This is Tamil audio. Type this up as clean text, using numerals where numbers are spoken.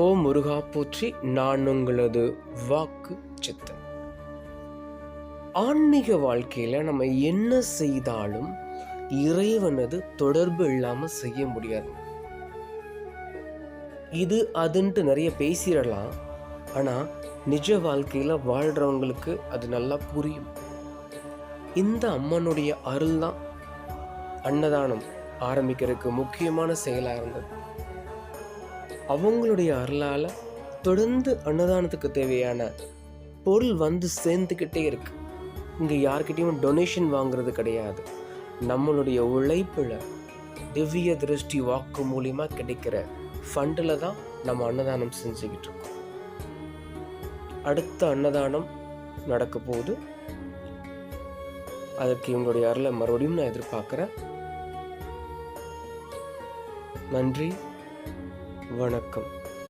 ஓ முருகா போற்றி, நான் உங்களது வாக்கு சித்தன். ஆன்மீக வாழ்க்கையில நம்ம என்ன செய்தாலும் இறைவனது தொடர்பு இல்லாம செய்ய முடியாது. இது அதுன்ட்டு நிறைய பேசிடலாம், ஆனா நிஜ வாழ்க்கையில வாழ்றவங்களுக்கு அது நல்லா புரியும். இந்த அம்மனுடைய அருள் தான் அன்னதானம் ஆரம்பிக்கிறதுக்கு முக்கியமான செயலா இருந்தது. அவங்களுடைய அருளால தொடர்ந்து அன்னதானத்துக்கு தேவையான பொருள் வந்து சேர்ந்துக்கிட்டே இருக்கு. இங்கே யார்கிட்டையும் டொனேஷன் வாங்குறது கிடையாது. நம்மளுடைய உழைப்பில் திவ்ய திருஷ்டி வாக்கு மூலிமா கிடைக்கிற ஃபண்டில் தான் நம்ம அன்னதானம் செஞ்சுக்கிட்டு இருக்கோம். அடுத்த அன்னதானம் நடக்க போகுது. அதற்கு இவங்களுடைய அருளை மறுபடியும் நான் எதிர்பார்க்குறேன். நன்றி, வணக்கம்.